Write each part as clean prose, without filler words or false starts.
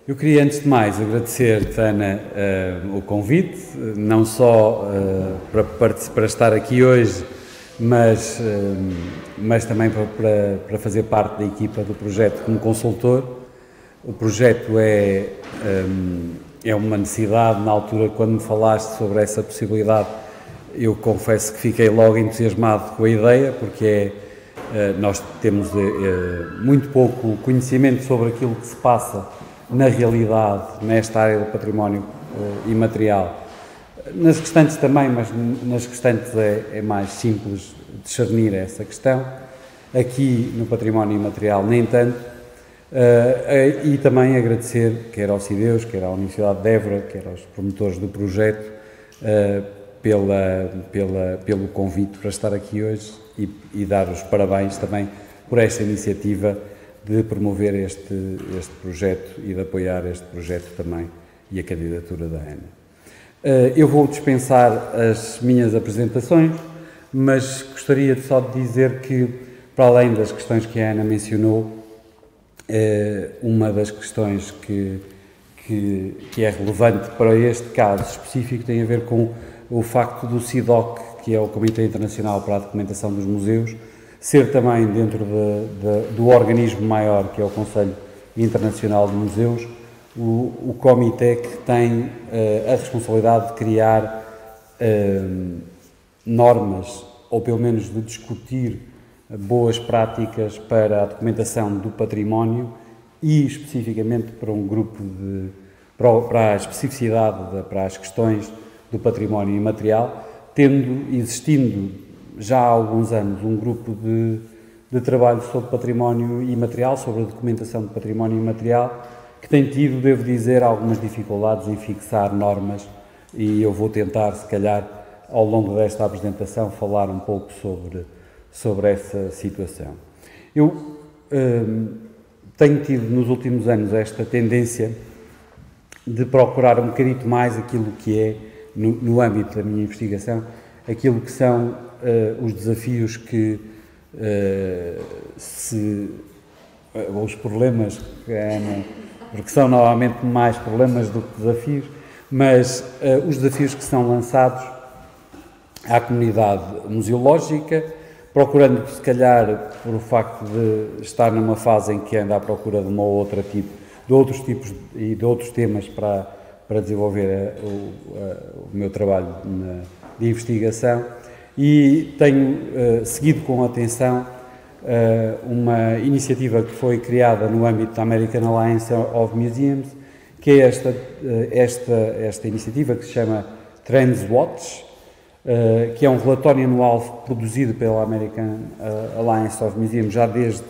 Eu queria, antes de mais, agradecer-te, Ana, o convite, não só para estar aqui hoje, mas também para fazer parte da equipa do projeto como consultor. O projeto é uma necessidade. Na altura, quando me falaste sobre essa possibilidade, eu confesso que fiquei logo entusiasmado com a ideia, porque nós temos muito pouco conhecimento sobre aquilo que se passa na realidade, nesta área do património imaterial. Nas restantes também, mas nas restantes é mais simples discernir essa questão. Aqui no património imaterial nem tanto. E também agradecer, quer ao CIDEUS, quer à Universidade de Évora, quer aos promotores do projeto, pelo convite para estar aqui hoje e dar os parabéns também por esta iniciativa de promover este projeto e de apoiar este projeto também e a candidatura da Ana. Eu vou dispensar as minhas apresentações, mas gostaria só de dizer que, para além das questões que a Ana mencionou, uma das questões que é relevante para este caso específico tem a ver com o facto do CIDOC, que é o Comitê Internacional para a Documentação dos Museus, ser também dentro do organismo maior, que é o Conselho Internacional de Museus, o comitê que tem a responsabilidade de criar normas, ou pelo menos de discutir boas práticas para a documentação do património e especificamente para um grupo para a especificidade, para as questões do património imaterial, existindo já há alguns anos um grupo de trabalho sobre património imaterial, sobre a documentação do património imaterial, que tem tido, devo dizer, algumas dificuldades em fixar normas, e eu vou tentar, se calhar, ao longo desta apresentação, falar um pouco sobre essa situação. Eu tenho tido nos últimos anos esta tendência de procurar um bocadinho mais aquilo que é, no âmbito da minha investigação, aquilo que são os desafios os problemas, porque são normalmente mais problemas do que desafios, mas os desafios que são lançados à comunidade museológica, procurando, se calhar, por o facto de estar numa fase em que anda à procura de outros tipos e de outros temas para desenvolver o meu trabalho de investigação, e tenho seguido com atenção uma iniciativa que foi criada no âmbito da American Alliance of Museums, que é esta iniciativa que se chama Trends Watch, que é um relatório anual produzido pela American Alliance of Museums já desde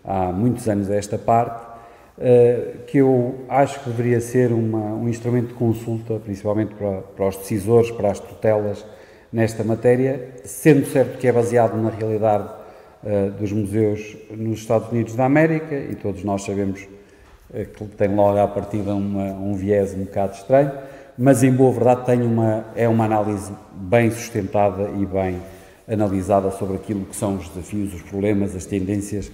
há muitos anos a esta parte, que eu acho que deveria ser um instrumento de consulta, principalmente para os decisores, para as tutelas nesta matéria, sendo certo que é baseado na realidade dos museus nos Estados Unidos da América, e todos nós sabemos que tem logo à partida um viés um bocado estranho, mas em boa verdade é uma análise bem sustentada e bem analisada sobre aquilo que são os desafios, os problemas, as tendências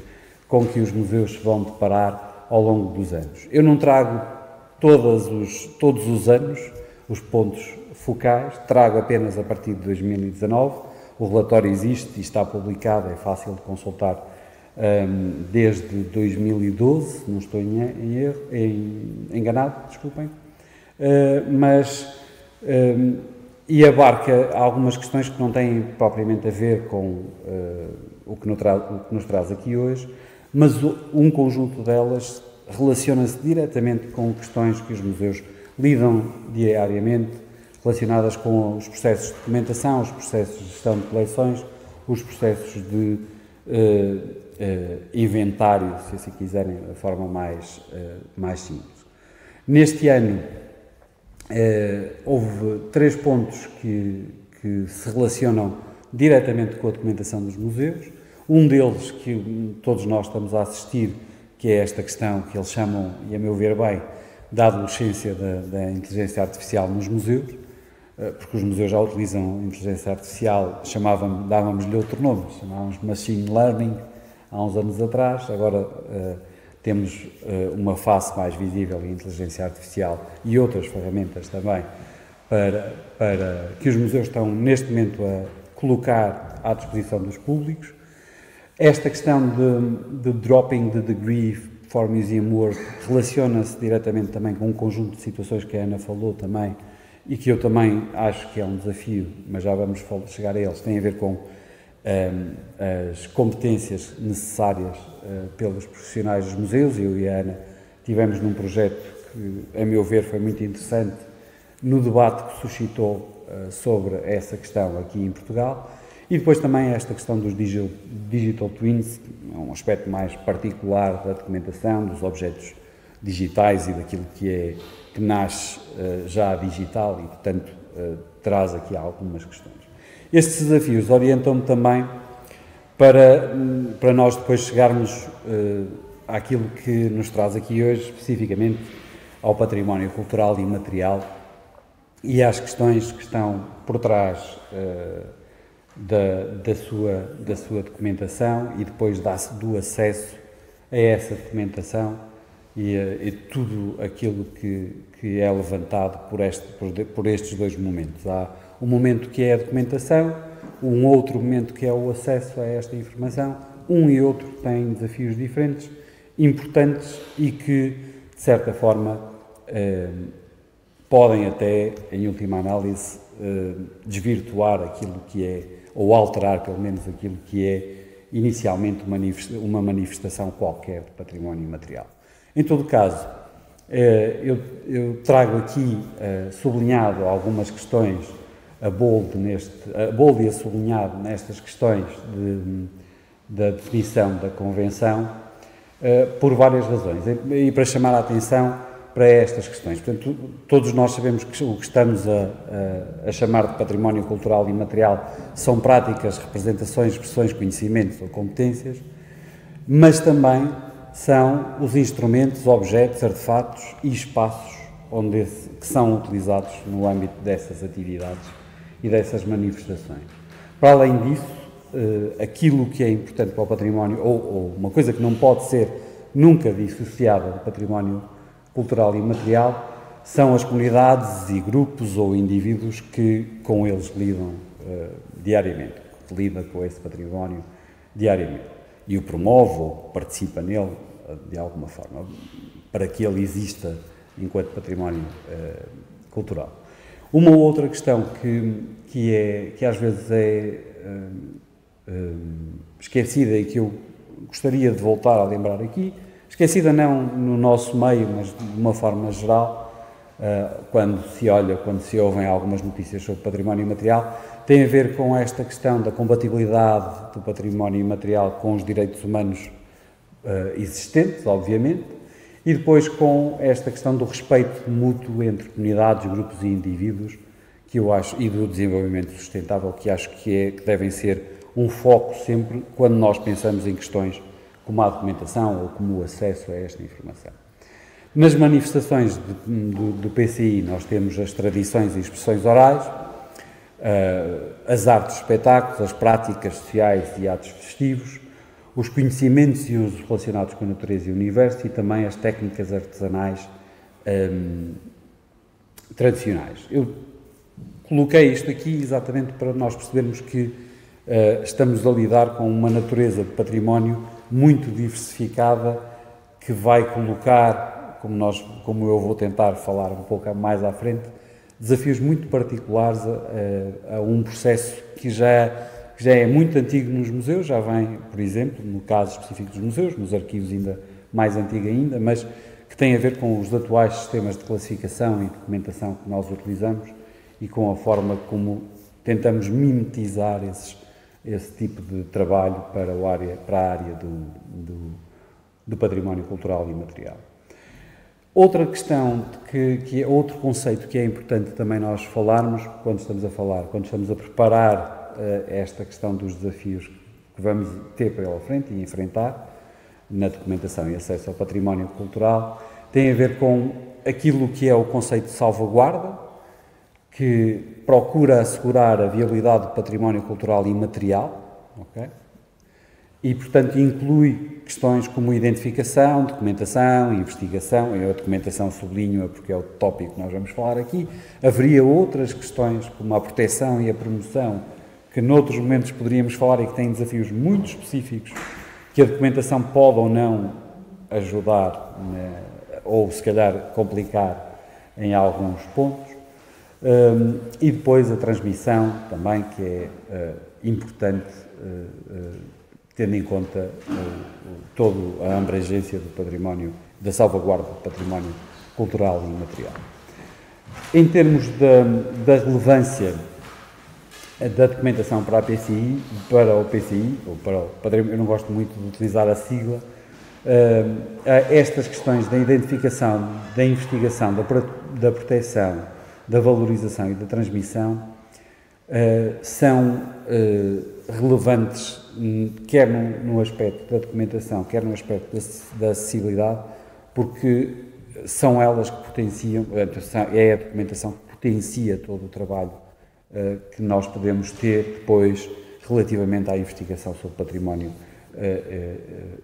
com que os museus se vão deparar ao longo dos anos. Eu não trago todos os anos os pontos focais, trago apenas a partir de 2019, o relatório existe e está publicado, é fácil de consultar desde 2012, não estou enganado, desculpem, e abarca algumas questões que não têm propriamente a ver com o que nos traz aqui hoje, mas um conjunto delas relaciona-se diretamente com questões que os museus lidam diariamente, relacionadas com os processos de documentação, os processos de gestão de coleções, os processos de inventário, se assim quiserem, da forma mais simples. Neste ano houve 3 pontos que se relacionam diretamente com a documentação dos museus. Um deles, que todos nós estamos a assistir, que é esta questão que eles chamam, e a meu ver bem, da adolescência da inteligência artificial nos museus, porque os museus já utilizam inteligência artificial, dávamos-lhe outro nome, chamávamos Machine Learning há uns anos atrás, agora temos uma face mais visível em inteligência artificial e outras ferramentas também para que os museus estão neste momento a colocar à disposição dos públicos. Esta questão de dropping the degree for museum work relaciona-se diretamente também com um conjunto de situações que a Ana falou também e que eu também acho que é um desafio, mas já vamos chegar a eles, tem a ver com as competências necessárias pelos profissionais dos museus. Eu e a Ana tivemos num projeto que, a meu ver, foi muito interessante no debate que suscitou sobre essa questão aqui em Portugal. E depois também esta questão dos digital twins, um aspecto mais particular da documentação, dos objetos digitais e daquilo que nasce já digital e, portanto, traz aqui algumas questões. Estes desafios orientam-me também para nós depois chegarmos àquilo que nos traz aqui hoje, especificamente ao património cultural e imaterial e às questões que estão por trás da sua documentação e depois do acesso a essa documentação e tudo aquilo que é levantado por estes dois momentos. Há um momento que é a documentação, um outro momento que é o acesso a esta informação. Um e outro têm desafios diferentes, importantes e que, de certa forma, podem até, em última análise, desvirtuar aquilo que é, ou alterar pelo menos aquilo que é inicialmente uma manifestação qualquer de património imaterial. Em todo caso, eu trago aqui sublinhado algumas questões a bold e a sublinhado nestas questões da definição da Convenção por várias razões e para chamar a atenção para estas questões. Portanto, todos nós sabemos que o que estamos a chamar de património cultural e imaterial são práticas, representações, expressões, conhecimentos ou competências, mas também são os instrumentos, objetos, artefatos e espaços que são utilizados no âmbito dessas atividades e dessas manifestações. Para além disso, aquilo que é importante para o património, ou uma coisa que não pode ser nunca dissociada do património cultural e imaterial, são as comunidades e grupos ou indivíduos que com eles lidam diariamente, que lidam com esse património diariamente e o promove ou participa nele de alguma forma, para que ele exista enquanto património cultural. Uma outra questão que às vezes é esquecida e que eu gostaria de voltar a lembrar aqui, esquecida não no nosso meio, mas de uma forma geral, quando se ouvem algumas notícias sobre património imaterial, tem a ver com esta questão da compatibilidade do património imaterial com os direitos humanos existentes, obviamente, e depois com esta questão do respeito mútuo entre comunidades, grupos e indivíduos, que eu acho, e do desenvolvimento sustentável, que acho que devem ser um foco sempre quando nós pensamos em questões como a documentação ou como o acesso a esta informação. Nas manifestações do PCI nós temos as tradições e expressões orais, as artes de espetáculos, as práticas sociais e atos festivos, os conhecimentos e usos relacionados com a natureza e o universo e também as técnicas artesanais tradicionais. Eu coloquei isto aqui exatamente para nós percebermos que estamos a lidar com uma natureza de património muito diversificada que vai colocar, como eu vou tentar falar um pouco mais à frente, desafios muito particulares a um processo que já é muito antigo nos museus, já vem, por exemplo, no caso específico dos museus, nos arquivos ainda mais antigo ainda, mas que tem a ver com os atuais sistemas de classificação e documentação que nós utilizamos e com a forma como tentamos mimetizar esse tipo de trabalho para a área do património cultural e imaterial. Outra questão, que é outro conceito que é importante também nós falarmos quando estamos a preparar esta questão dos desafios que vamos ter pela frente e enfrentar na documentação e acesso ao património cultural, tem a ver com aquilo que é o conceito de salvaguarda, que procura assegurar a viabilidade do património cultural imaterial, okay? e, portanto, inclui questões como identificação, documentação, investigação. Eu a documentação sublinho-a porque é o tópico que nós vamos falar aqui. Haveria outras questões, como a proteção e a promoção, que noutros momentos poderíamos falar e que têm desafios muito específicos, que a documentação pode ou não ajudar, ou se calhar complicar em alguns pontos. E depois a transmissão também, que é importante, tendo em conta toda a abrangência do património, da salvaguarda do património cultural e imaterial. Em termos da relevância da documentação para a PCI, para o PCI, ou para o património, eu não gosto muito de utilizar a sigla, estas questões da identificação, da investigação, da proteção, da valorização e da transmissão são relevantes, quer no aspecto da documentação, quer no aspecto da acessibilidade, porque são elas que potenciam, é a documentação que potencia todo o trabalho que nós podemos ter depois relativamente à investigação sobre património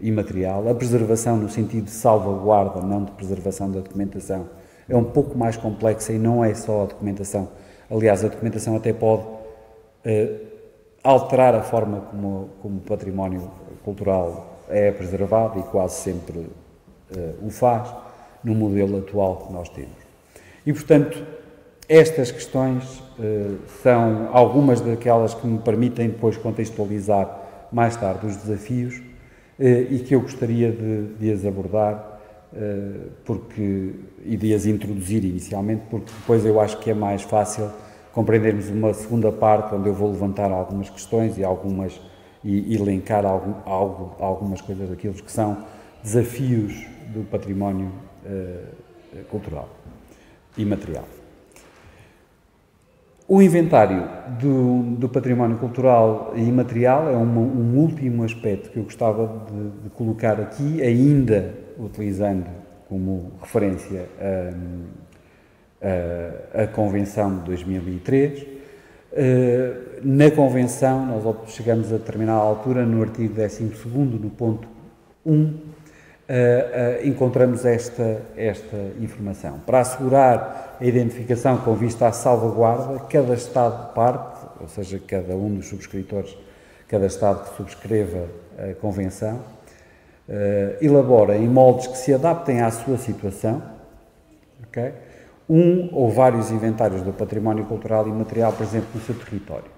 imaterial. A preservação no sentido de salvaguarda, não de preservação da documentação, é um pouco mais complexa e não é só a documentação. Aliás, a documentação até pode alterar a forma como o património cultural é preservado e quase sempre o faz no modelo atual que nós temos. E, portanto, estas questões são algumas daquelas que me permitem depois contextualizar mais tarde os desafios e que eu gostaria de as abordar e de as introduzir inicialmente, porque depois eu acho que é mais fácil compreendermos uma segunda parte onde eu vou levantar algumas questões e elencar algumas coisas daquilo que são desafios do património cultural e material. O inventário do património cultural e imaterial é um último aspecto que eu gostava de colocar aqui, ainda utilizando como referência a Convenção de 2003. Na Convenção, nós chegamos a determinada altura, no artigo 12º, no ponto 1, encontramos esta informação. Para assegurar a identificação com vista à salvaguarda, cada Estado-parte, ou seja, cada um dos subscritores, cada Estado que subscreva a Convenção, elabora em moldes que se adaptem à sua situação, okay? Um ou vários inventários do património cultural e imaterial presente no seu território.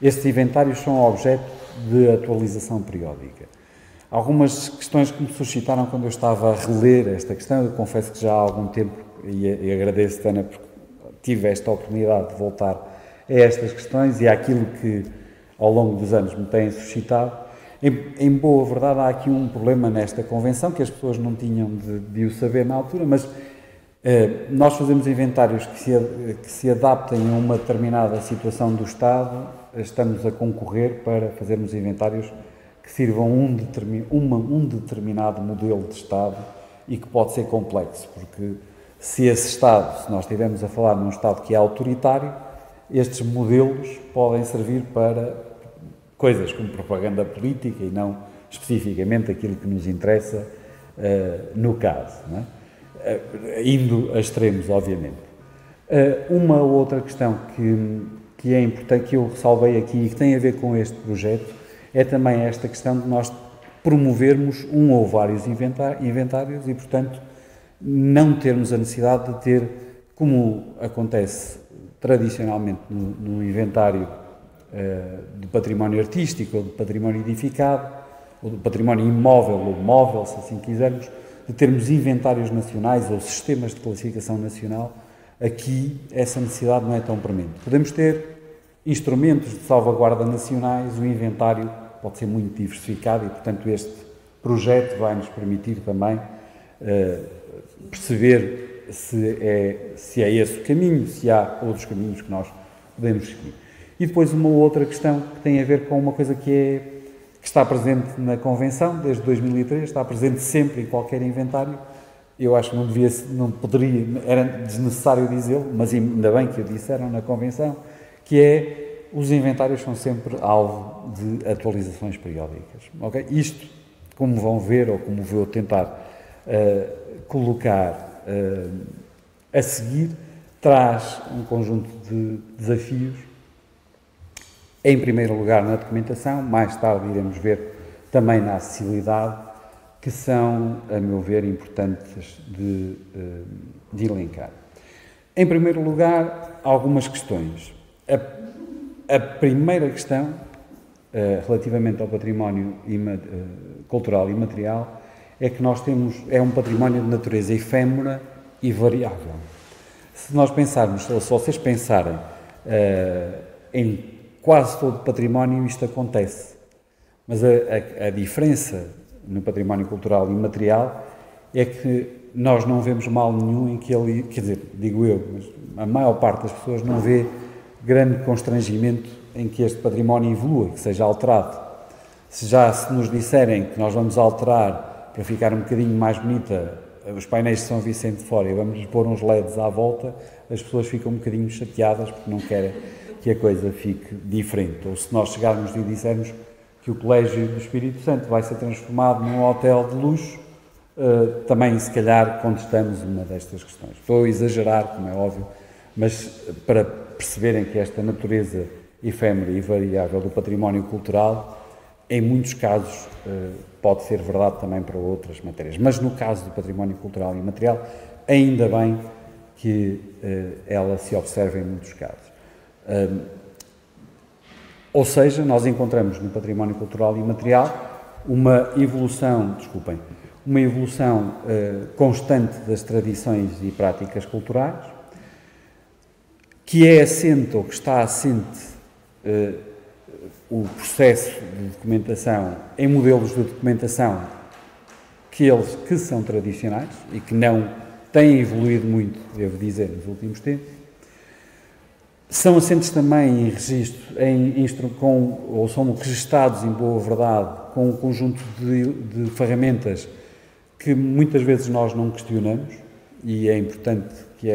Estes inventários são objeto de atualização periódica. Algumas questões que me suscitaram quando eu estava a reler esta questão, eu confesso que já há algum tempo, e agradeço, Ana, porque tive esta oportunidade de voltar a estas questões e àquilo que ao longo dos anos me têm suscitado. Em boa verdade, há aqui um problema nesta Convenção, que as pessoas não tinham de o saber na altura, mas nós fazemos inventários que se adaptem a uma determinada situação do Estado, estamos a concorrer para fazermos inventários que sirvam um determinado modelo de Estado e que pode ser complexo, porque se nós estivermos a falar num Estado que é autoritário, estes modelos podem servir para coisas como propaganda política e não especificamente aquilo que nos interessa no caso, não é? Indo a extremos, obviamente. Uma outra questão que é importante, que eu ressalvei aqui e que tem a ver com este projeto, é também esta questão de nós promovermos um ou vários inventários e, portanto, não termos a necessidade de ter, como acontece tradicionalmente no inventário de património artístico ou de património edificado, ou do património imóvel ou móvel, se assim quisermos, de termos inventários nacionais ou sistemas de classificação nacional. Aqui essa necessidade não é tão premente. Podemos ter instrumentos de salvaguarda nacionais, o inventário pode ser muito diversificado e, portanto, este projeto vai nos permitir também perceber se é esse o caminho, se há outros caminhos que nós podemos seguir. E depois uma outra questão que tem a ver com uma coisa que está presente na Convenção, desde 2003, está presente sempre em qualquer inventário. Eu acho que não poderia, era desnecessário dizê-lo, mas ainda bem que o disseram na Convenção, que é os inventários são sempre alvo de atualizações periódicas. Okay? Isto, como vão ver, ou como vou tentar colocar a seguir, traz um conjunto de desafios, em primeiro lugar na documentação, mais tarde iremos ver também na acessibilidade, que são, a meu ver, importantes de elencar. Em primeiro lugar, algumas questões. A primeira questão, relativamente ao património cultural e material, é que nós temos, é um património de natureza efêmera e variável. Se nós pensarmos, se vocês pensarem em quase todo o património, isto acontece. Mas a diferença no património cultural e material é que nós não vemos mal nenhum em que ele, quer dizer, digo eu, mas a maior parte das pessoas não vê grande constrangimento em que este património evolua, que seja alterado. Se nos disserem que nós vamos alterar para ficar um bocadinho mais bonita os painéis de São Vicente de Fora e vamos pôr uns LEDs à volta, as pessoas ficam um bocadinho chateadas porque não querem que a coisa fique diferente. Ou se nós chegarmos e dissermos que o Colégio do Espírito Santo vai ser transformado num hotel de luxo, também se calhar contestamos uma destas questões. Estou a exagerar, como é óbvio, mas para perceberem que esta natureza efêmera e variável do património cultural, em muitos casos, pode ser verdade também para outras matérias. Mas no caso do património cultural e material, ainda bem que ela se observa em muitos casos. Ou seja, nós encontramos no património cultural e material uma evolução constante das tradições e práticas culturais, que é assente ou que está assente o processo de documentação em modelos de documentação que são tradicionais e que não têm evoluído muito, devo dizer, nos últimos tempos. São assentes também em registro, ou são registados, em boa verdade, com um conjunto de ferramentas que muitas vezes nós não questionamos, e é importante que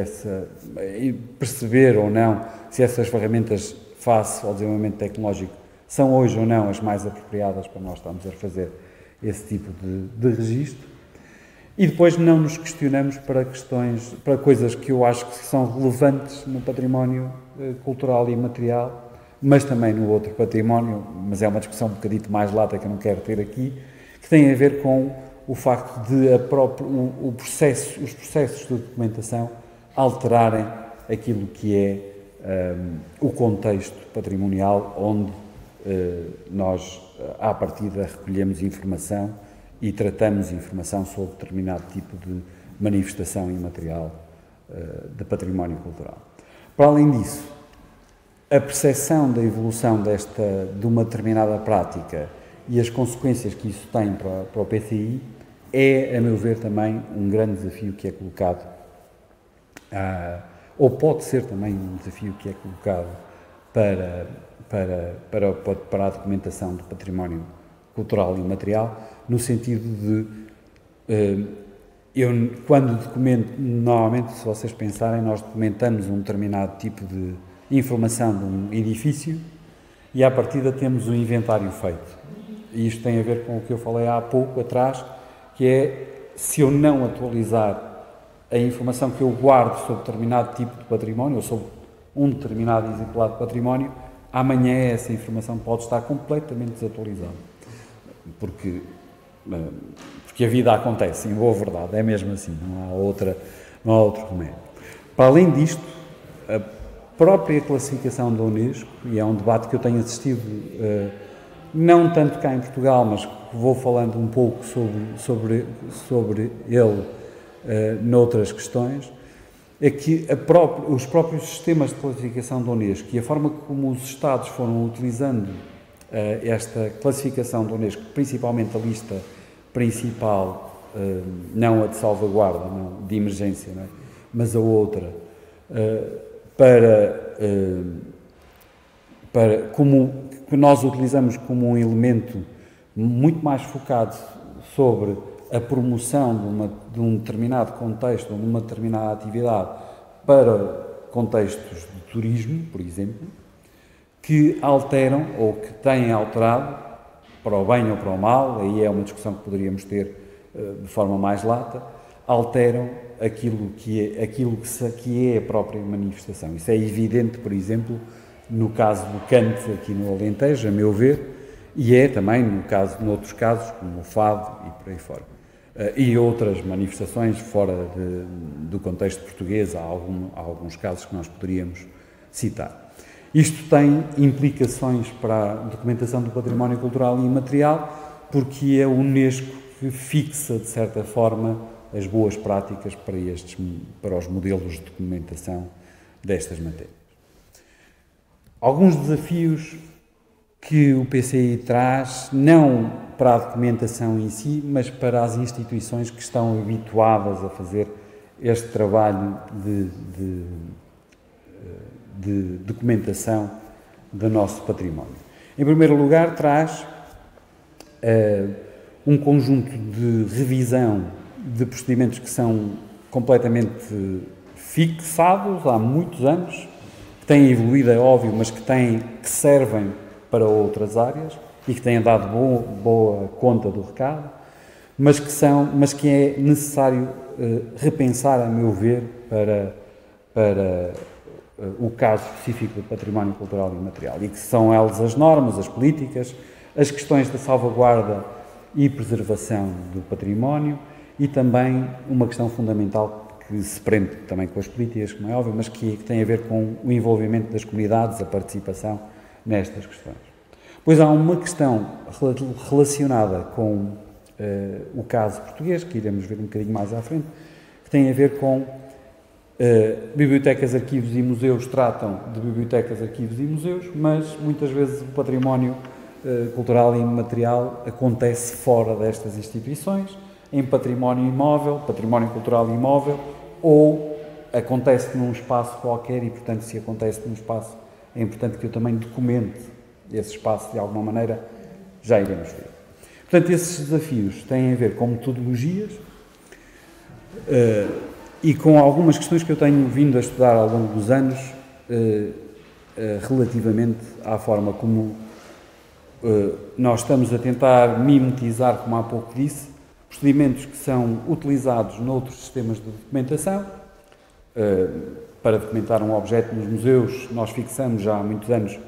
perceber ou não se essas ferramentas, face ao desenvolvimento tecnológico, são hoje ou não as mais apropriadas para nós estarmos a fazer esse tipo de registro. E depois não nos questionamos para coisas que eu acho que são relevantes no património cultural e material, mas também no outro património, mas é uma discussão um bocadito mais lata que eu não quero ter aqui, que tem a ver com o facto de os processos de documentação alterarem aquilo que é o contexto patrimonial onde nós, à partida, recolhemos informação e tratamos informação sobre determinado tipo de manifestação imaterial de património cultural. Para além disso, a percepção da evolução de uma determinada prática e as consequências que isso tem para o PCI é, a meu ver, também um grande desafio que é colocado, ou pode ser também um desafio que é colocado para a documentação do património cultural e material, no sentido de, quando documento, normalmente, se vocês pensarem, nós documentamos um determinado tipo de informação de um edifício e, à partida, temos um inventário feito. E isto tem a ver com o que eu falei há pouco atrás, que é, se eu não atualizar a informação que eu guardo sobre determinado tipo de património, ou sobre um determinado exemplar de património, amanhã essa informação pode estar completamente desatualizada. Porque a vida acontece, em boa verdade, é mesmo assim, não há outro remédio. Para além disto, a própria classificação da Unesco, e é um debate que eu tenho assistido, não tanto cá em Portugal, mas vou falando um pouco sobre ele noutras questões, é que os próprios sistemas de classificação da Unesco e a forma como os Estados foram utilizando esta classificação da Unesco, principalmente a lista principal, não a de salvaguarda, não, de emergência, não é? Mas a outra, que nós utilizamos como um elemento muito mais focado sobre a promoção de um determinado contexto ou de uma determinada atividade para contextos de turismo, por exemplo, que alteram ou que têm alterado, para o bem ou para o mal, aí é uma discussão que poderíamos ter de forma mais lata, alteram aquilo que é a própria manifestação. Isso é evidente, por exemplo, no caso do cante aqui no Alentejo, a meu ver, e é também noutros casos, como o fado e por aí fora. E outras manifestações fora do contexto português, há alguns casos que nós poderíamos citar. Isto tem implicações para a documentação do património cultural e imaterial, porque é a Unesco que fixa, de certa forma, as boas práticas para os modelos de documentação destas matérias. Alguns desafios que o PCI traz, não para a documentação em si, mas para as instituições que estão habituadas a fazer este trabalho de documentação do nosso património. Em primeiro lugar, traz um conjunto de revisão de procedimentos que são completamente fixados há muitos anos, que têm evoluído, é óbvio, mas que servem para outras áreas e que têm dado boa conta do recado, mas que é necessário repensar, a meu ver, para o caso específico do património cultural e imaterial, e que são elas as normas, as políticas, as questões da salvaguarda e preservação do património e também uma questão fundamental que se prende também com as políticas, como é óbvio, mas que tem a ver com o envolvimento das comunidades, a participação nestas questões. Pois há uma questão relacionada com o caso português, que iremos ver um bocadinho mais à frente, que tem a ver com bibliotecas, arquivos e museus tratam de bibliotecas, arquivos e museus, mas muitas vezes o património cultural e imaterial acontece fora destas instituições, em património imóvel, património cultural imóvel, ou acontece num espaço qualquer e, portanto, se acontece num espaço, é importante que eu também documente esse espaço de alguma maneira, já iremos ver. Portanto, esses desafios têm a ver com metodologias e com algumas questões que eu tenho vindo a estudar ao longo dos anos relativamente à forma como nós estamos a tentar mimetizar, como há pouco disse, procedimentos que são utilizados noutros sistemas de documentação. Para documentar um objeto nos museus, nós fixamos já há muitos anos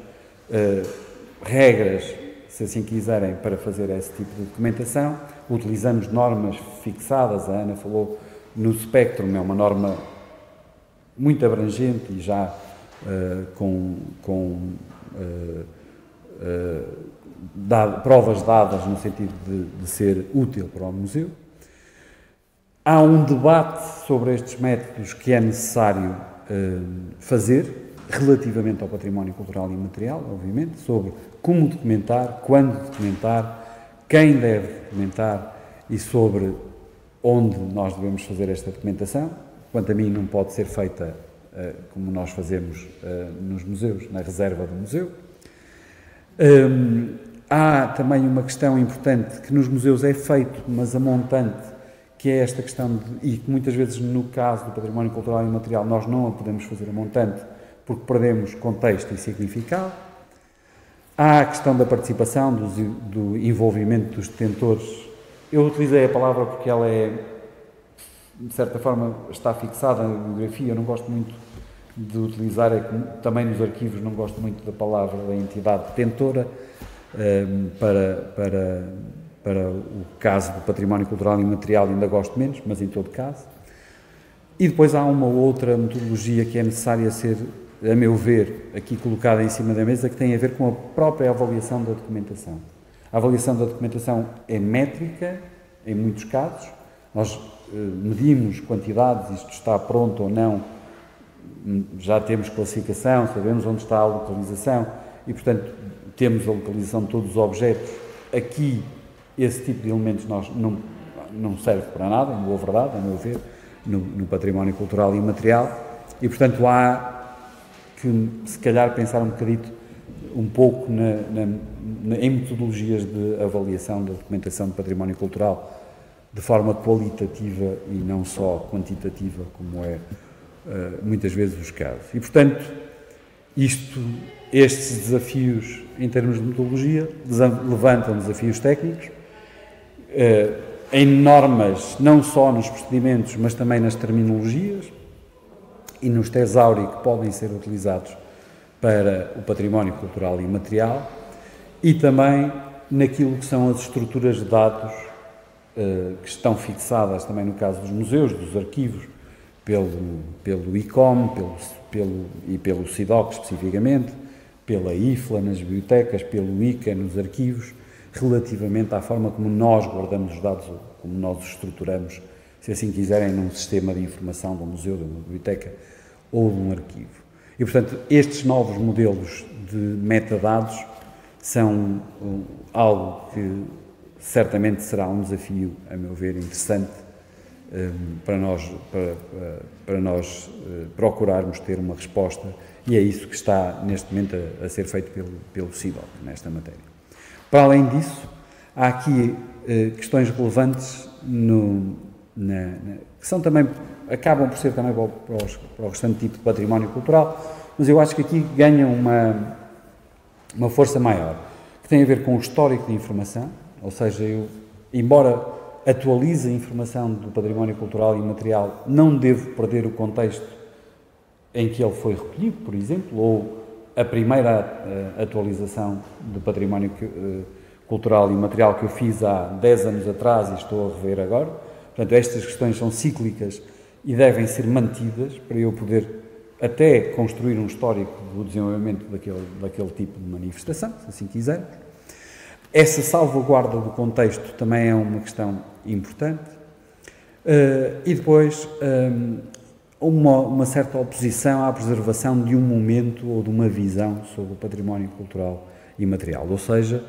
regras, se assim quiserem, para fazer esse tipo de documentação. Utilizamos normas fixadas, a Ana falou no Spectrum, é uma norma muito abrangente e já provas dadas no sentido de ser útil para o museu. Há um debate sobre estes métodos que é necessário fazer, relativamente ao património cultural e imaterial, obviamente, sobre como documentar, quando documentar, quem deve documentar e sobre onde nós devemos fazer esta documentação. Quanto a mim, não pode ser feita como nós fazemos nos museus, na reserva do museu. Há também uma questão importante que nos museus é feito, mas a montante, que é esta questão, e que muitas vezes no caso do património cultural e imaterial nós não a podemos fazer a montante porque perdemos contexto e significado. Há a questão da participação, do envolvimento dos detentores. Eu utilizei a palavra porque ela de certa forma, está fixada na bibliografia. Eu não gosto muito de utilizar, também nos arquivos, não gosto muito da palavra da entidade detentora para o caso do património cultural e imaterial, ainda gosto menos, mas em todo caso. E depois há uma outra metodologia que é necessária ser, a meu ver, aqui colocada em cima da mesa, que tem a ver com a própria avaliação da documentação. A avaliação da documentação é métrica, em muitos casos. Nós medimos quantidades, isto está pronto ou não, já temos classificação, sabemos onde está a localização e, portanto, temos a localização de todos os objetos. Aqui, esse tipo de elementos não serve para nada, em boa verdade, a meu ver, no património cultural e imaterial, e, portanto, há que, se calhar, pensar um pouco em metodologias de avaliação da documentação de património cultural de forma qualitativa e não só quantitativa, como é muitas vezes os casos. E, portanto, Estes desafios, em termos de metodologia, levantam desafios técnicos, em normas, não só nos procedimentos, mas também nas terminologias e nos tesauri que podem ser utilizados para o património cultural e imaterial, e também naquilo que são as estruturas de dados que estão fixadas também no caso dos museus, dos arquivos, pelo ICOM e pelo CIDOC especificamente, pela IFLA nas bibliotecas, pelo ICA nos arquivos, relativamente à forma como nós guardamos os dados, como nós os estruturamos, se assim quiserem, num sistema de informação de um museu, de uma biblioteca ou de um arquivo. E, portanto, estes novos modelos de metadados são algo que certamente será um desafio, a meu ver, interessante para nós procurarmos ter uma resposta, e é isso que está neste momento a ser feito pelo CIDOC nesta matéria. Para além disso, há aqui questões relevantes que são também, acabam por ser também para o restante tipo de património cultural, mas eu acho que aqui ganham uma força maior, que tem a ver com o histórico de informação, ou seja, embora atualize a informação do património cultural e imaterial, não devo perder o contexto em que ele foi recolhido, por exemplo, ou a primeira atualização do património cultural e imaterial que eu fiz há 10 anos atrás e estou a rever agora. Portanto, estas questões são cíclicas e devem ser mantidas para eu poder até construir um histórico do desenvolvimento daquele tipo de manifestação, se assim quisermos. Essa salvaguarda do contexto também é uma questão importante. E depois, uma certa oposição à preservação de um momento ou de uma visão sobre o património cultural e imaterial. Ou seja,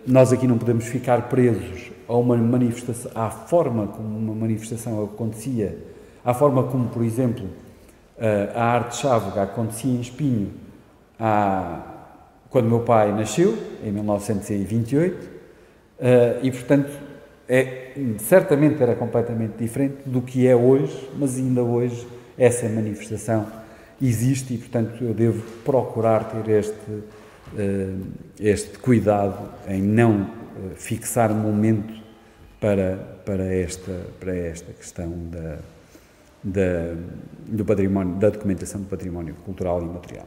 nós aqui não podemos ficar presos a uma manifestação, à forma como uma manifestação acontecia, à forma como, por exemplo, a arte chávega acontecia em Espinho quando meu pai nasceu, em 1928, e, portanto, certamente era completamente diferente do que é hoje, mas ainda hoje essa manifestação existe e, portanto, eu devo procurar ter este cuidado em não fixar um momento para esta questão do património, da documentação do património cultural e imaterial.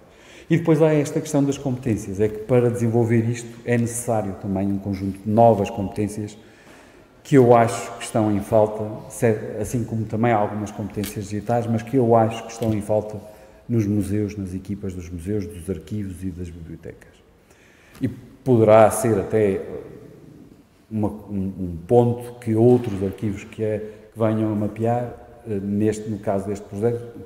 E depois há esta questão das competências, é que para desenvolver isto é necessário também um conjunto de novas competências que eu acho que estão em falta, assim como também há algumas competências digitais, mas que eu acho que estão em falta nos museus, nas equipas dos museus, dos arquivos e das bibliotecas. E poderá ser até um ponto que outros arquivos que venham a mapear, no caso deste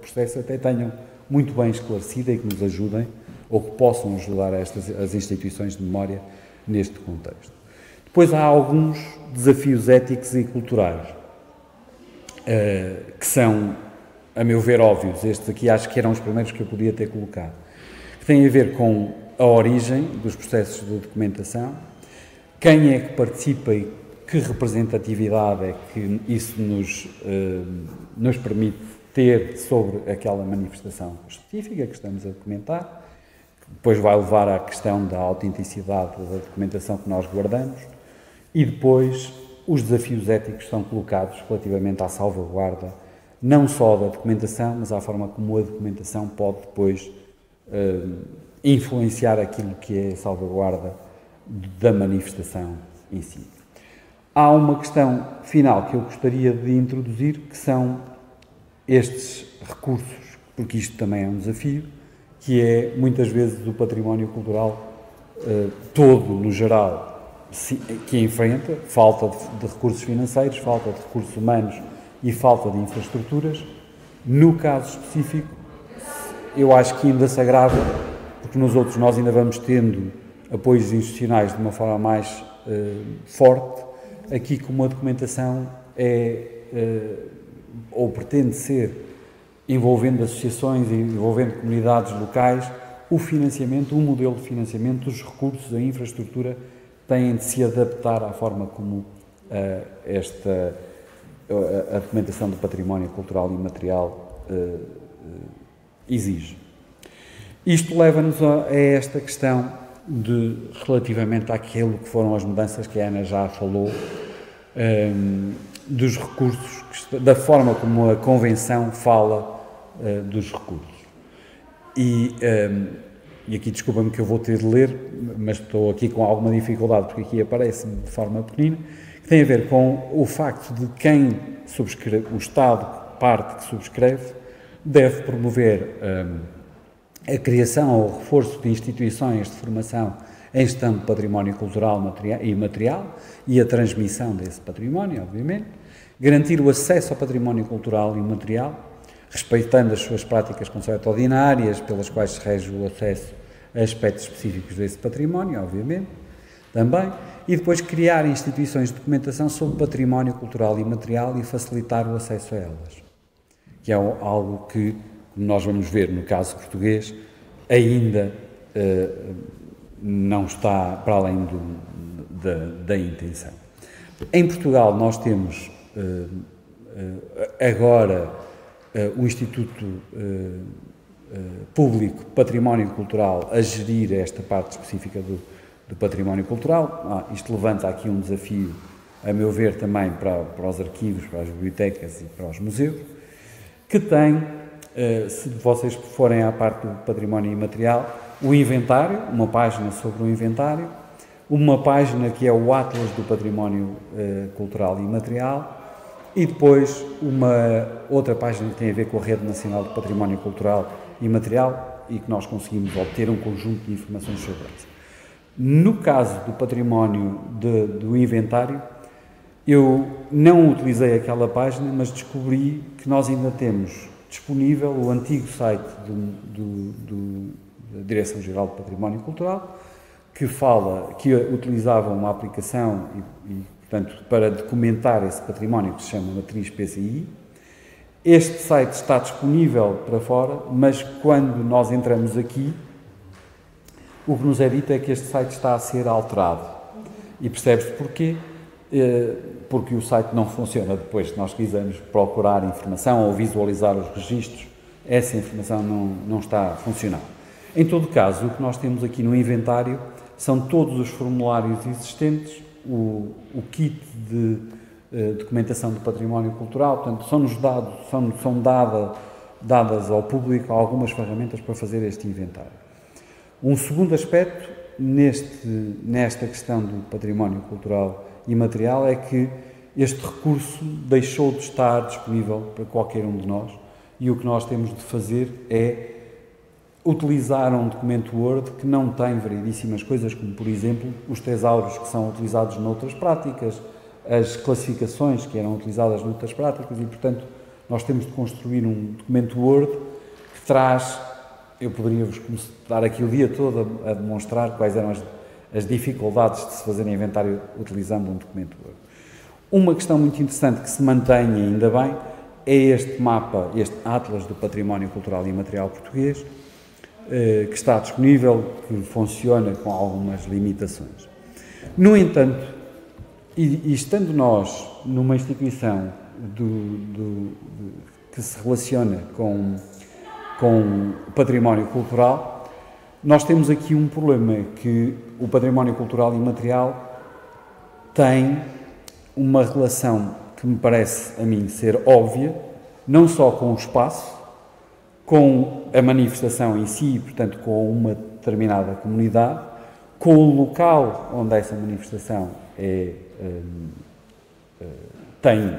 processo, até tenham muito bem esclarecida e que nos ajudem, ou que possam ajudar as instituições de memória neste contexto. Depois há alguns desafios éticos e culturais, que são, a meu ver, óbvios. Estes aqui acho que eram os primeiros que eu podia ter colocado, que têm a ver com a origem dos processos de documentação, quem é que participa e que representatividade é que isso nos permite ter sobre aquela manifestação específica que estamos a documentar, que depois vai levar à questão da autenticidade da documentação que nós guardamos, e depois os desafios éticos são colocados relativamente à salvaguarda, não só da documentação, mas à forma como a documentação pode depois influenciar aquilo que é a salvaguarda da manifestação em si. Há uma questão final que eu gostaria de introduzir, que são estes recursos, porque isto também é um desafio, que é, muitas vezes, o património cultural todo, no geral, que enfrenta falta de recursos financeiros, falta de recursos humanos e falta de infraestruturas. No caso específico, eu acho que ainda se agrava, porque nos outros nós ainda vamos tendo apoios institucionais de uma forma mais forte. Aqui, como a documentação ou pretende ser, envolvendo associações e envolvendo comunidades locais, o financiamento, o modelo de financiamento, os recursos, a infraestrutura têm de se adaptar à forma como a documentação do património cultural e imaterial exige. Isto leva-nos a esta questão relativamente àquilo que foram as mudanças que a Ana já falou, dos recursos, da forma como a Convenção fala dos recursos. E aqui desculpa-me que eu vou ter de ler, mas estou aqui com alguma dificuldade, porque aqui aparece-me de forma pequenina, que tem a ver com o facto de quem subscreve, o Estado, parte que subscreve, deve promover a criação ou o reforço de instituições de formação em gestão de património cultural e material e a transmissão desse património, obviamente, garantir o acesso ao património cultural e material, respeitando as suas práticas consueto-ordinárias, pelas quais se rege o acesso a aspectos específicos desse património, obviamente, também, e depois criar instituições de documentação sobre património cultural e material e facilitar o acesso a elas, que é algo que, como nós vamos ver no caso português, ainda não está para além da intenção. Em Portugal nós temos agora o Instituto Público Património Cultural a gerir esta parte específica do património cultural. Isto levanta aqui um desafio, a meu ver, também para os arquivos, para as bibliotecas e para os museus, que tem, se vocês forem à parte do património imaterial, o inventário, uma página sobre o inventário, uma página que é o Atlas do Património Cultural e Imaterial, e depois uma outra página que tem a ver com a Rede Nacional de Património Cultural e Imaterial e que nós conseguimos obter um conjunto de informações sobre isso. No caso do património do inventário, eu não utilizei aquela página, mas descobri que nós ainda temos disponível o antigo site da Direção-Geral de Património Cultural, que utilizava uma aplicação portanto, para documentar esse património que se chama Matriz PCI. Este site está disponível para fora, mas quando nós entramos aqui, o que nos é dito é que este site está a ser alterado. E percebe-se porquê? Porque o site não funciona depois, se nós quisermos procurar informação ou visualizar os registros, essa informação não está a funcionar. Em todo caso, o que nós temos aqui no inventário são todos os formulários existentes, o kit de documentação do património cultural, portanto, são dadas ao público algumas ferramentas para fazer este inventário. Um segundo aspecto nesta questão do património cultural e material é que este recurso deixou de estar disponível para qualquer um de nós e o que nós temos de fazer é utilizar um documento Word que não tem variedíssimas coisas, como, por exemplo, os tesauros que são utilizados noutras práticas, as classificações que eram utilizadas noutras práticas e, portanto, nós temos de construir um documento Word que traz, eu poderia-vos dar aqui o dia todo a demonstrar quais eram as dificuldades de se fazer inventário utilizando um documento Word. Uma questão muito interessante que se mantém ainda bem é este mapa, este Atlas do Património Cultural e Imaterial Português, que está disponível, que funciona com algumas limitações. No entanto, e estando nós numa instituição que se relaciona com o património cultural, nós temos aqui um problema, que o património cultural e imaterial tem uma relação que me parece a mim ser óbvia, não só com o espaço, com a manifestação em si, portanto, com uma determinada comunidade, com o local onde essa manifestação tem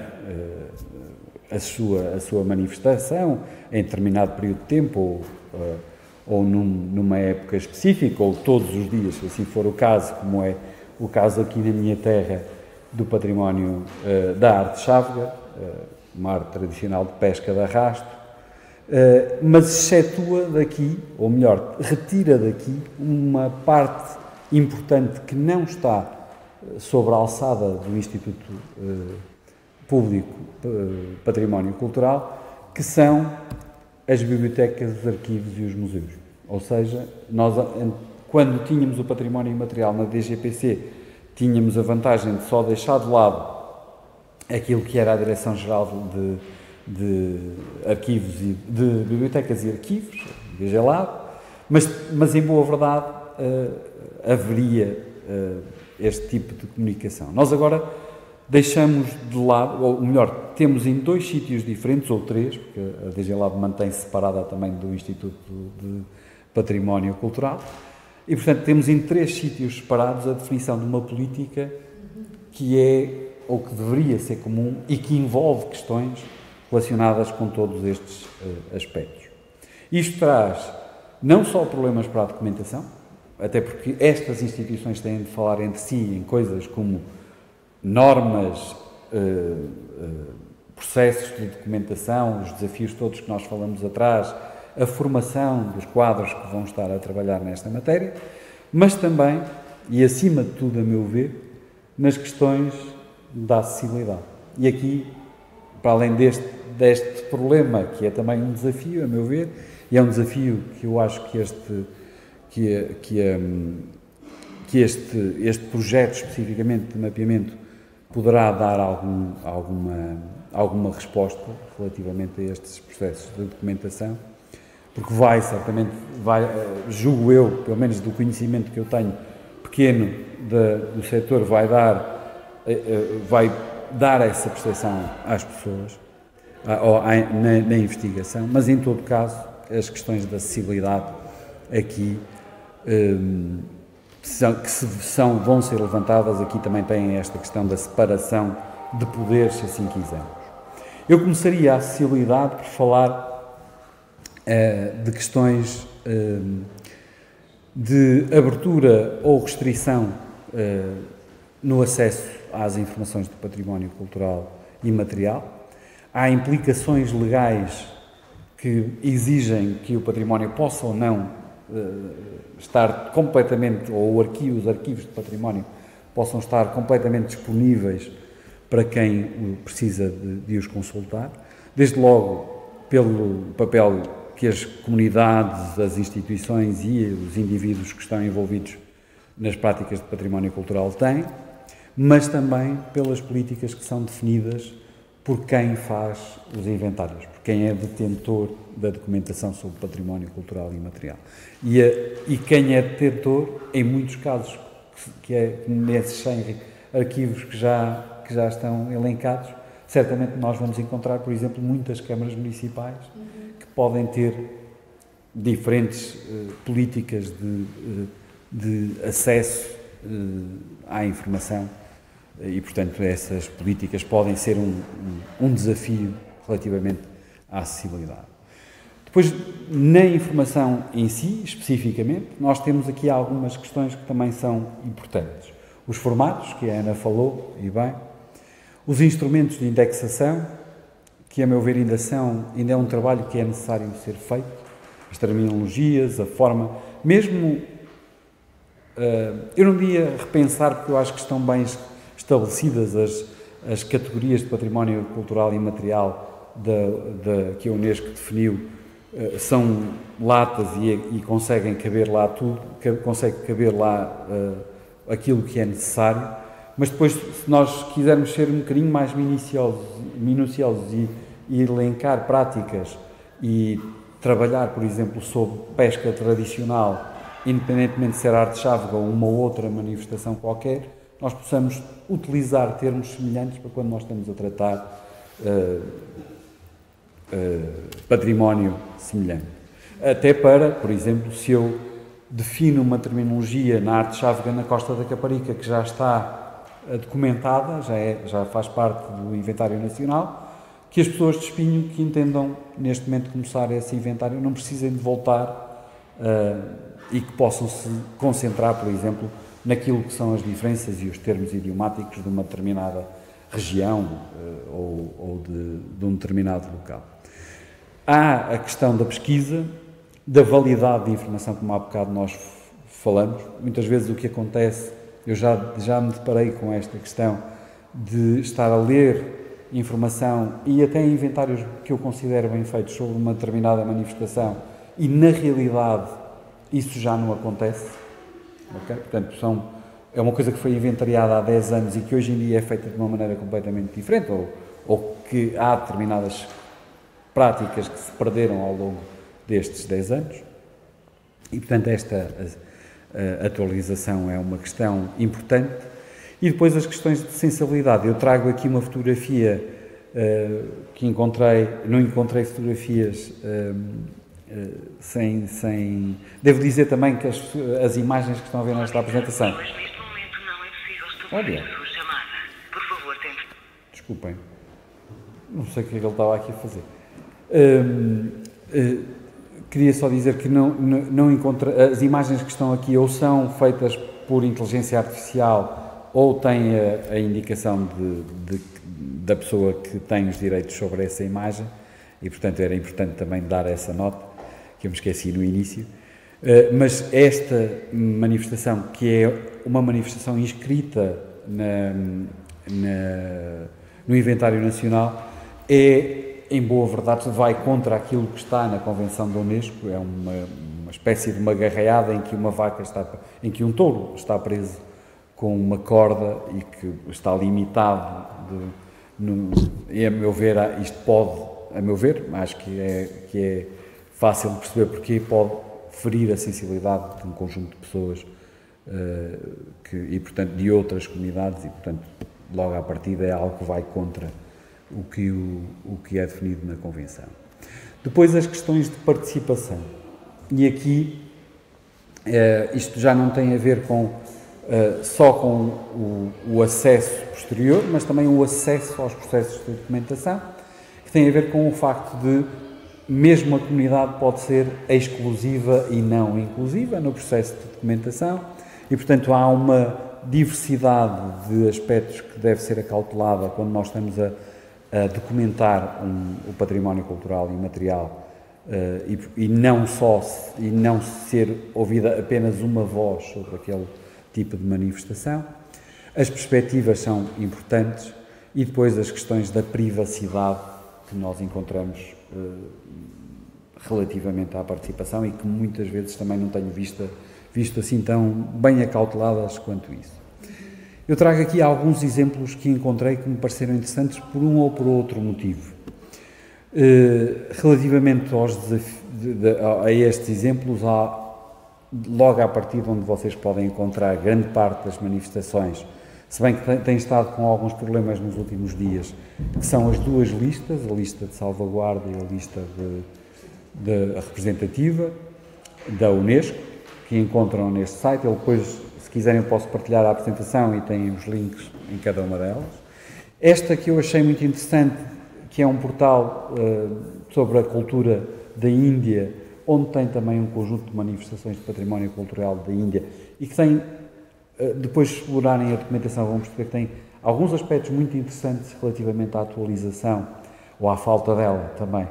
a sua manifestação, em determinado período de tempo, ou numa época específica, ou todos os dias, se assim for o caso, como é o caso aqui na minha terra do património da arte chávega, uma arte tradicional de pesca de arrasto, mas excetua daqui, ou melhor, retira daqui uma parte importante que não está sobre a alçada do Instituto Público Património Cultural, que são as bibliotecas, os arquivos e os museus. Ou seja, nós, quando tínhamos o património imaterial na DGPC, tínhamos a vantagem de só deixar de lado aquilo que era a Direção-Geral de Arquivos e de Bibliotecas e Arquivos, DGLAB, Mas em boa verdade, haveria este tipo de comunicação. Nós agora deixamos de lado, ou melhor, temos em 2 sítios diferentes, ou 3, porque a DG Lab mantém-se separada também do Instituto de Património Cultural, e portanto temos em 3 sítios separados a definição de uma política que é, ou que deveria ser comum, e que envolve questões relacionadas com todos estes aspectos. Isto traz não só problemas para a documentação, até porque estas instituições têm de falar entre si em coisas como normas, processos de documentação, os desafios todos que nós falamos atrás, a formação dos quadros que vão estar a trabalhar nesta matéria, mas também, e acima de tudo, a meu ver, nas questões da acessibilidade. E aqui, para além deste problema, que é também um desafio, a meu ver, e é um desafio que eu acho que este projeto especificamente de mapeamento poderá dar alguma resposta relativamente a estes processos de documentação, porque julgo eu, pelo menos do conhecimento que eu tenho pequeno do setor, vai dar essa percepção às pessoas, na investigação, mas em todo caso as questões da acessibilidade aqui vão ser levantadas. Aqui também tem esta questão da separação de poderes, se assim quisermos. Eu começaria a acessibilidade por falar de questões de abertura ou restrição no acesso às informações do património cultural e material. Há implicações legais que exigem que o património possa ou não estar completamente, ou os arquivos de património possam estar completamente disponíveis para quem precisa de os consultar, desde logo pelo papel que as comunidades, as instituições e os indivíduos que estão envolvidos nas práticas de património cultural têm, mas também pelas políticas que são definidas por quem faz os inventários, por quem é detentor da documentação sobre património cultural e material. E quem é detentor, em muitos casos, que é nesses 100 arquivos que já estão elencados, certamente nós vamos encontrar, por exemplo, muitas câmaras municipais que podem ter diferentes políticas de acesso à informação e, portanto, essas políticas podem ser um desafio relativamente à acessibilidade. Depois, na informação em si, especificamente, nós temos aqui algumas questões que também são importantes. Os formatos, que a Ana falou, e bem, os instrumentos de indexação, que a meu ver ainda é um trabalho que é necessário ser feito, as terminologias, a forma, mesmo, eu não ia repensar, porque eu acho que estão bem estabelecidas as categorias de património cultural e imaterial que a Unesco definiu, são latas e conseguem caber lá tudo, consegue caber lá aquilo que é necessário, mas depois, se nós quisermos ser um bocadinho mais minuciosos e elencar práticas e trabalhar, por exemplo, sobre pesca tradicional, independentemente de ser arte chávega ou uma outra manifestação qualquer, nós possamos utilizar termos semelhantes para quando nós estamos a tratar património semelhante. Até para, por exemplo, se eu defino uma terminologia na arte chávega na Costa da Caparica que já está documentada, já faz parte do inventário nacional, que as pessoas de Espinho que entendam neste momento começar esse inventário não precisem de voltar e que possam se concentrar, por exemplo, naquilo que são as diferenças e os termos idiomáticos de uma determinada região ou de um determinado local. Há a questão da pesquisa, da validade de informação, como há bocado nós falamos. Muitas vezes o que acontece, eu já me deparei com esta questão de estar a ler informação e até inventários que eu considero bem feitos sobre uma determinada manifestação e, na realidade, isso já não acontece. Okay? Portanto, é uma coisa que foi inventariada há 10 anos e que hoje em dia é feita de uma maneira completamente diferente ou que há determinadas práticas que se perderam ao longo destes 10 anos. E, portanto, esta atualização é uma questão importante. E depois as questões de sensibilidade. Eu trago aqui uma fotografia que encontrei, não encontrei fotografias sem... Devo dizer também que as imagens que estão a ver nesta apresentação... Mas neste momento não é possível estabelecer a sua chamada. Por favor, tente... Desculpem. Não sei o que é que ele estava aqui a fazer. Queria só dizer que não encontrei... As imagens que estão aqui ou são feitas por inteligência artificial ou têm a indicação da pessoa que tem os direitos sobre essa imagem e, portanto, era importante também dar essa nota, que eu me esqueci no início. Mas esta manifestação, que é uma manifestação inscrita no Inventário Nacional, em boa verdade, vai contra aquilo que está na Convenção da Unesco. É uma espécie de uma garreada em que em que um touro está preso com uma corda e que está limitado. E a meu ver, isto pode, a meu ver, acho que é fácil de perceber porque pode ferir a sensibilidade de um conjunto de pessoas e, portanto, de outras comunidades e, portanto, logo à partida é algo que vai contra o que é definido na Convenção. Depois as questões de participação. E aqui isto já não tem a ver só com o acesso posterior, mas também o acesso aos processos de documentação, que tem a ver com o facto de mesmo a comunidade pode ser exclusiva e não inclusiva no processo de documentação e, portanto, há uma diversidade de aspectos que deve ser acautelada quando nós estamos a documentar o património cultural e material e não ser ouvida apenas uma voz sobre aquele tipo de manifestação. As perspectivas são importantes e depois as questões da privacidade que nós encontramos relativamente à participação e que muitas vezes também não tenho visto assim tão bem acauteladas quanto isso. Eu trago aqui alguns exemplos que encontrei que me pareceram interessantes por um ou por outro motivo. Relativamente a estes exemplos, logo à partida onde vocês podem encontrar grande parte das manifestações, se bem que tem estado com alguns problemas nos últimos dias, que são as duas listas, a lista de salvaguarda e a lista representativa da Unesco, que encontram neste site. Eu depois, se quiserem, posso partilhar a apresentação e têm os links em cada uma delas. Esta que eu achei muito interessante, que é um portal sobre a cultura da Índia, onde tem também um conjunto de manifestações de património cultural da Índia e que tem, depois de explorarem a documentação, vão perceber que tem alguns aspectos muito interessantes relativamente à atualização ou à falta dela também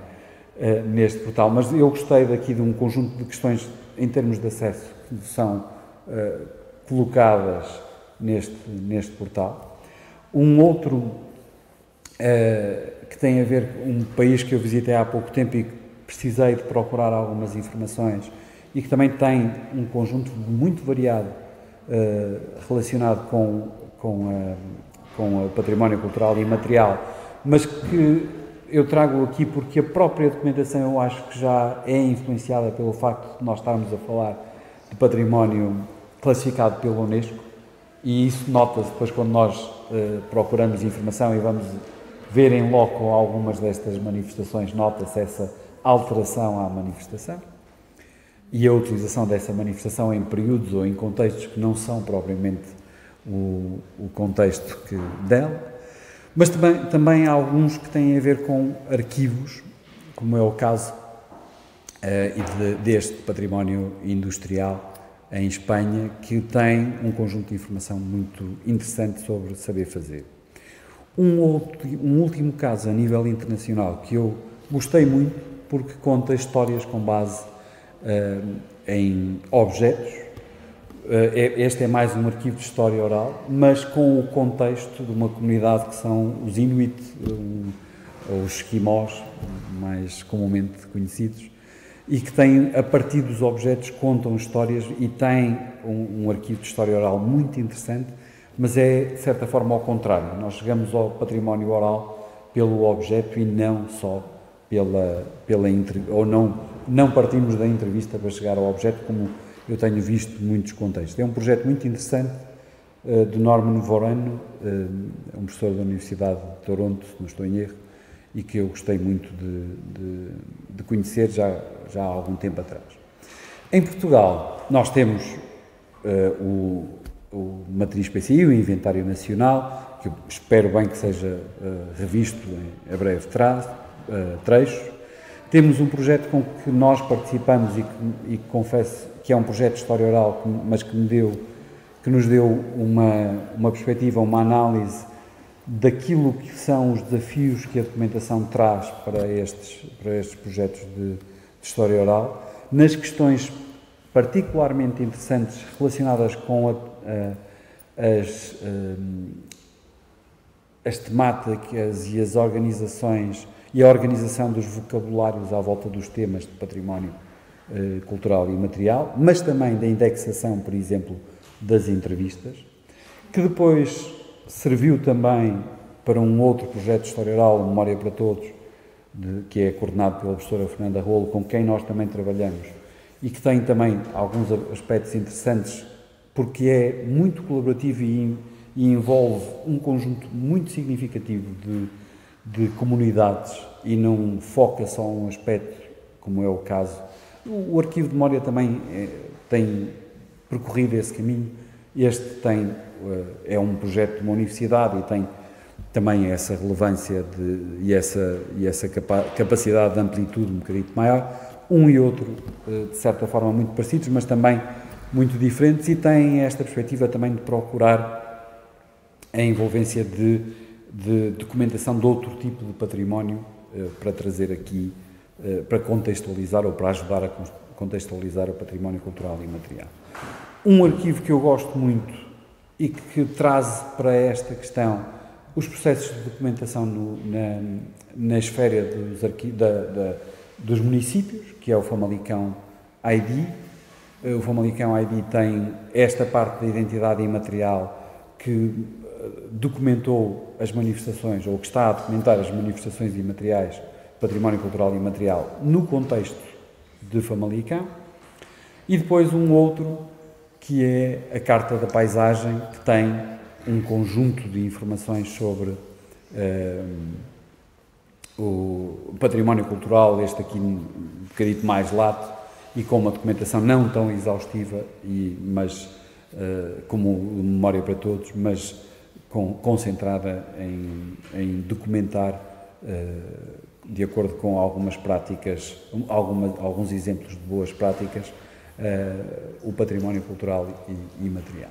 neste portal. Mas eu gostei daqui de um conjunto de questões em termos de acesso que são colocadas neste portal. Um outro que tem a ver com um país que eu visitei há pouco tempo e que precisei de procurar algumas informações e que também tem um conjunto muito variado relacionado com o património cultural e material, mas que eu trago aqui porque a própria documentação eu acho que já é influenciada pelo facto de nós estarmos a falar de património classificado pela Unesco e isso nota-se depois quando nós procuramos informação e vamos ver em loco algumas destas manifestações, nota-se essa alteração à manifestação e a utilização dessa manifestação em períodos ou em contextos que não são propriamente o contexto dela, mas também há alguns que têm a ver com arquivos, como é o caso deste património industrial em Espanha, que tem um conjunto de informação muito interessante sobre saber fazer. Um último caso a nível internacional que eu gostei muito, porque conta histórias com base em objetos. Este é mais um arquivo de história oral, mas com o contexto de uma comunidade que são os Inuit, ou os Esquimós, mais comumente conhecidos, e que têm, a partir dos objetos, contam histórias e têm um arquivo de história oral muito interessante, mas é, de certa forma, ao contrário. Nós chegamos ao património oral pelo objeto e não só ou não partimos da entrevista para chegar ao objeto, como eu tenho visto muitos contextos. É um projeto muito interessante de Norman Vorano, um professor da Universidade de Toronto, se não estou em erro, e que eu gostei muito de conhecer já há algum tempo atrás. Em Portugal, nós temos o Matriz PCI, o Inventário Nacional, que eu espero bem que seja revisto em breve trechos. Temos um projeto com que nós participamos e que confesso que é um projeto de história oral, mas que nos deu uma perspectiva, uma análise daquilo que são os desafios que a documentação traz para estes projetos de história oral, nas questões particularmente interessantes relacionadas com as temáticas e as organizações e a organização dos vocabulários à volta dos temas de património cultural e material, mas também da indexação, por exemplo, das entrevistas, que depois serviu também para um outro projeto de história oral, Memória para Todos, que é coordenado pela professora Fernanda Rolo, com quem nós também trabalhamos, e que tem também alguns aspectos interessantes, porque é muito colaborativo e envolve um conjunto muito significativo de comunidades e não foca só um aspecto, como é o caso. O Arquivo de Memória também tem percorrido esse caminho. Este é um projeto de uma universidade e tem também essa relevância e essa capacidade de amplitude um bocadinho maior. Um e outro, de certa forma, muito parecidos, mas também muito diferentes, e tem esta perspectiva também de procurar a envolvência de documentação de outro tipo de património para trazer aqui, para contextualizar ou para ajudar a contextualizar o património cultural e material. Um arquivo que eu gosto muito e que traz para esta questão os processos de documentação na esfera dos municípios, que é o Famalicão ID. O Famalicão ID tem esta parte da identidade imaterial que documentou as manifestações, ou que está a documentar as manifestações imateriais, património cultural e imaterial, no contexto de Famalicão. E depois um outro, que é a Carta da Paisagem, que tem um conjunto de informações sobre o património cultural, este aqui um bocadinho mais lato, e com uma documentação não tão exaustiva, mas como o Memória para Todos, mas concentrada em documentar, de acordo com algumas práticas, alguns exemplos de boas práticas, o património cultural e material.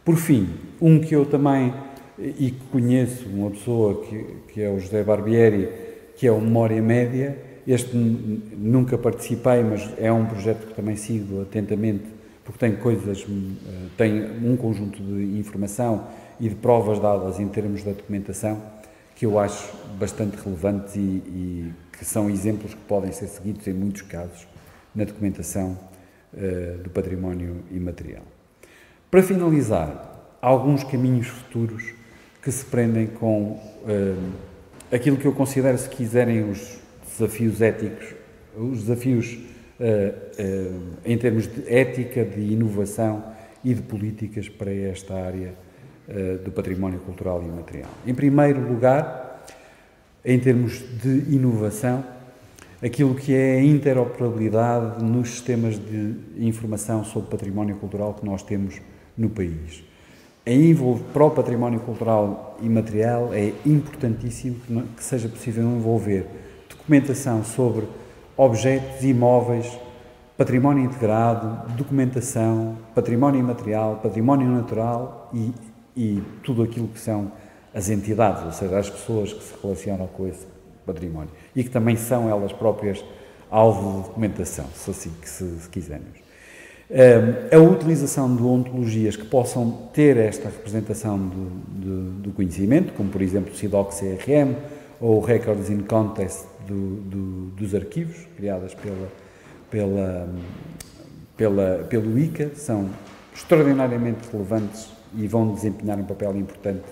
Por fim, um que eu também e que conheço, uma pessoa que é o José Barbieri, que é o Memória Média. Este nunca participei, mas é um projeto que também sigo atentamente, porque tem um conjunto de informação e de provas dadas em termos da documentação que eu acho bastante relevantes e que são exemplos que podem ser seguidos em muitos casos na documentação do património imaterial. Para finalizar, alguns caminhos futuros que se prendem com aquilo que eu considero, se quiserem, os desafios éticos, os desafios em termos de ética, de inovação e de políticas para esta área do património cultural e imaterial. Em primeiro lugar, em termos de inovação, aquilo que é a interoperabilidade nos sistemas de informação sobre património cultural que nós temos no país. Para o património cultural e material é importantíssimo que seja possível envolver documentação sobre objetos, imóveis, património integrado, documentação, património imaterial, património natural e tudo aquilo que são as entidades, ou seja, as pessoas que se relacionam com esse património e que também são elas próprias alvo de documentação, se quisermos. A utilização de ontologias que possam ter esta representação do conhecimento, como por exemplo o CIDOC CRM ou o Records in Context dos arquivos, criadas pelo ICA, são extraordinariamente relevantes e vão desempenhar um papel importante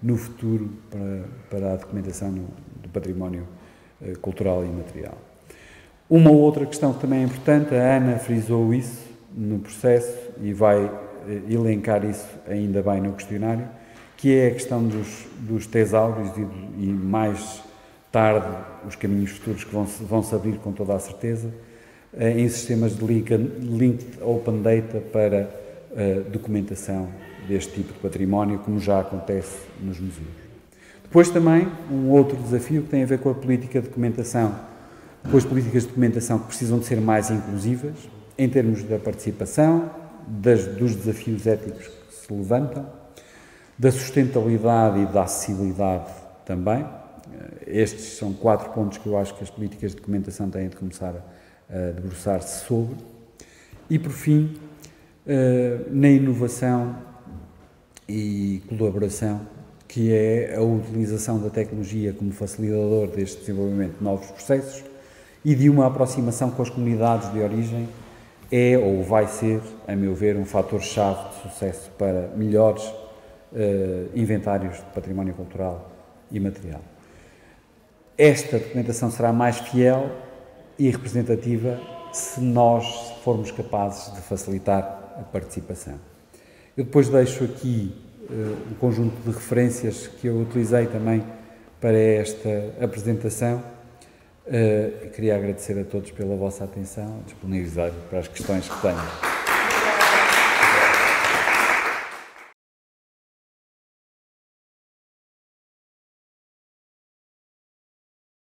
no futuro para a documentação do património cultural e material. Uma outra questão que também é importante, a Ana frisou isso no processo e vai elencar isso ainda bem no questionário, que é a questão dos tesáureos e mais tarde os caminhos futuros que vão se abrir com toda a certeza em sistemas de linked open data para documentação deste tipo de património, como já acontece nos museus. Depois também um outro desafio que tem a ver com a política de documentação, com as políticas de documentação que precisam de ser mais inclusivas, em termos da participação, dos desafios éticos que se levantam, da sustentabilidade e da acessibilidade também. Estes são 4 pontos que eu acho que as políticas de documentação têm de começar a debruçar-se sobre. E, por fim, na inovação e colaboração, que é a utilização da tecnologia como facilitador deste desenvolvimento de novos processos e de uma aproximação com as comunidades de origem, é ou vai ser, a meu ver, um fator-chave de sucesso para melhores inventários de património cultural e material. Esta documentação será mais fiel e representativa se nós formos capazes de facilitar a participação. Eu depois deixo aqui um conjunto de referências que eu utilizei também para esta apresentação. Queria agradecer a todos pela vossa atenção, disponibilizar para as questões que tenham.